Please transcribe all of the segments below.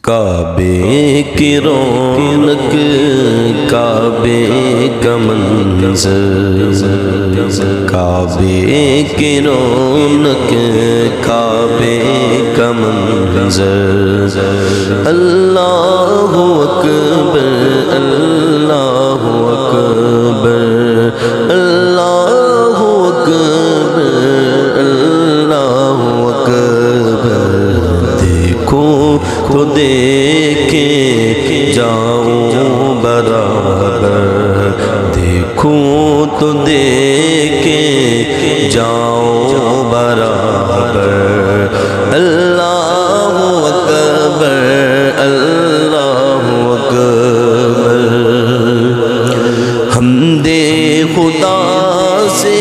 کعبے کی رونق کعبے کا منظر، کعبے کی رونق کعبے کا منظر، اللہ اکبر اللہ اکبر اللہ اکبر اللہ اکبر، دیکھو تو دیکھے جاؤں برابر، دیکھو تو دیکھے جاؤں برابر، اللہ اکبر اللہ اکبر، حمد خدا سے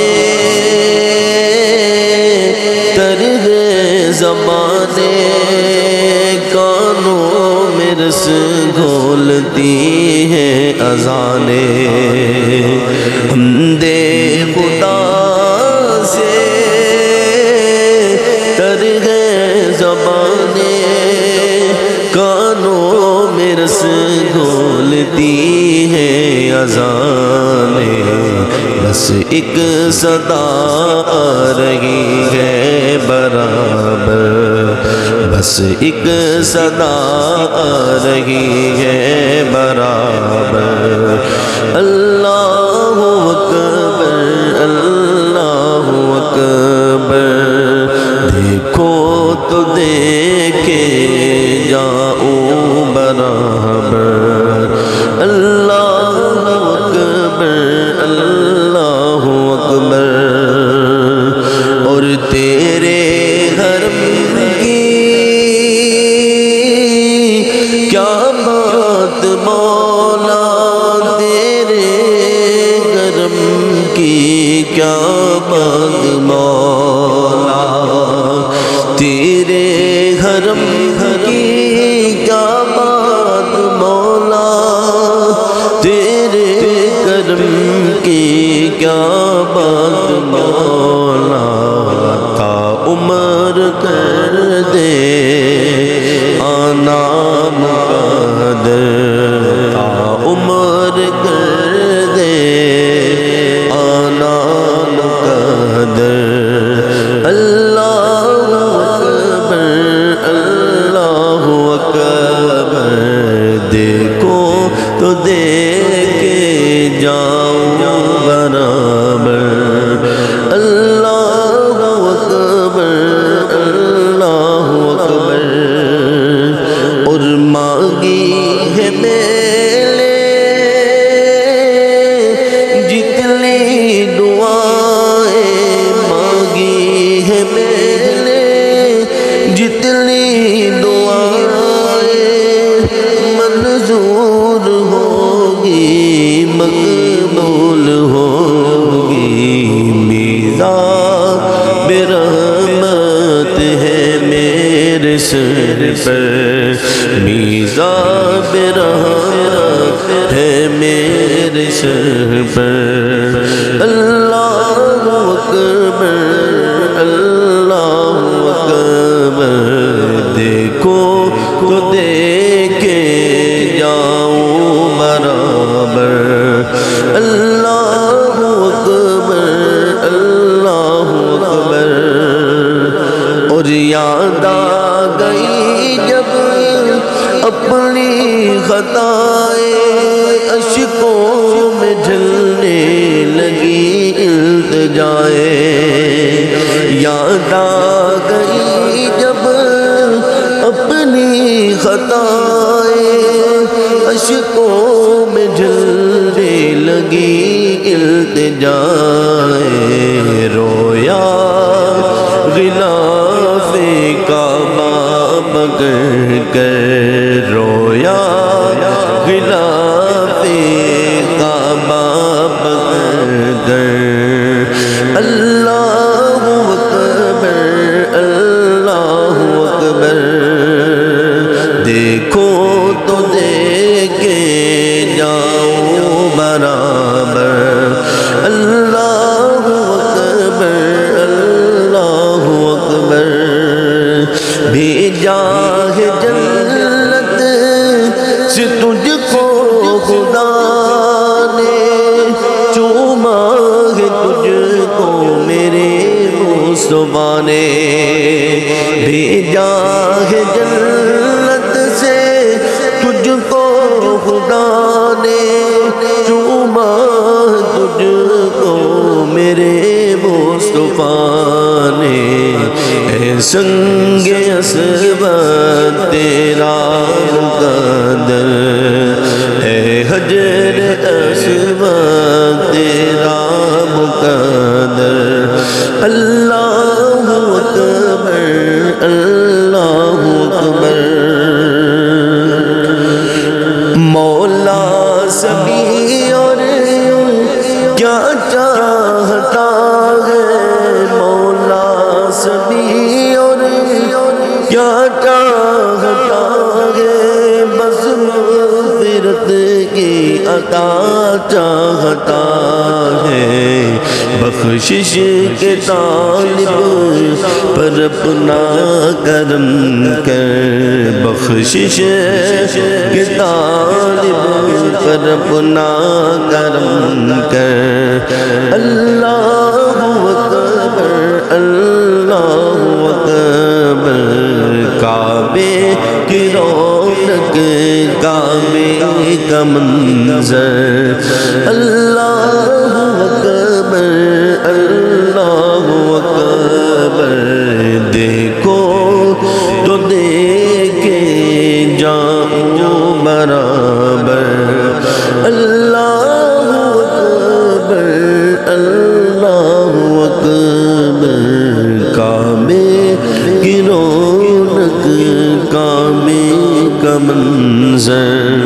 تر ہے زبانیں، کانوں میں رس گھولتی ہیں اذانیں، حمد خدا سے تر ہے زبانیں، کانوں میں رس گھولتی ہیں اذانیں، بس ایک صدا آ رہی ہے برابر، بس ایک صدا آ رہی ہے برابر، اللہ اکبر اللہ اکبر، دیکھو تو دیکھے جاؤں برابر، اللہ اکبر اللہ اکبر، اور تیرے حرم کی کیا بات مولا، تیرے حرم کی کیا بات مولا، تیرے حرم کی کیا بات مولا، تیرے کرم کی کیا بات مولا، تا عمر کر دے آنا مقدر، تا عمر کر دے آنا مقدر، اللہ اکبر اللہ اکبر، دیکھو تو دیکھے جاؤں برابر، اللہ اکبر اللہ اکبر، اور مانگی ہے میلے جتنی دعائیں، مانگی ہے میلے جتنی دعائیں، منظور ہوگی مقبول ہوگی، میزان برحمت ہے میرے سر پر، میزان برحمت ہے میرے سر پر، اللہ اکبر اللہ اکبر، دیکھو تو دیکھے جاؤں برابر، اللہ اکبر اللہ اکبر، اور یاد آ گئی جب اپنی خطائیں، اشکوں میں جھلنے لگی التجائیں، یاد آ گئی جب اپنی خطائیں، اشکوں میں جھلنے لگی التجائیں، رویا غلاف کعبہ پکڑ کر، رویا غلاف کعبہ پکڑ کر، اللہ اکبر اللہ اکبر، دیکھو تو دیکھے جاؤں برابر، اللہ اکبر اللہ اکبر، بھیجا ہے جنت مصطفیٰ نے بھیجا ہے جنت سے تجھ کو خدا نے چوما تجھ کو میرے مصطفیٰ نے اے سنگ اسود تیرا مقدر اے حجر اسود تیرا مقدر اللہ اکبر اللہ اکبر مولا سبھی اور کیا چاہتا ہے مولا سبھی اور کیا چاہتا ہے بس مغفرت کی عطا چاہتا ہے بخشش کے طالب پر اپنا کرم کر بخشش کے طالب پر اپنا کرم کر اللہ اکبر اللہ اکبر کعبے کی رونق کعبے کا منظر اللہ اکبر اللہ اکبر دیکھو تو دیکھے جاؤ برابر اللہ اکبر اللہ اکبر کعبے کی رونق کعبے کا منظر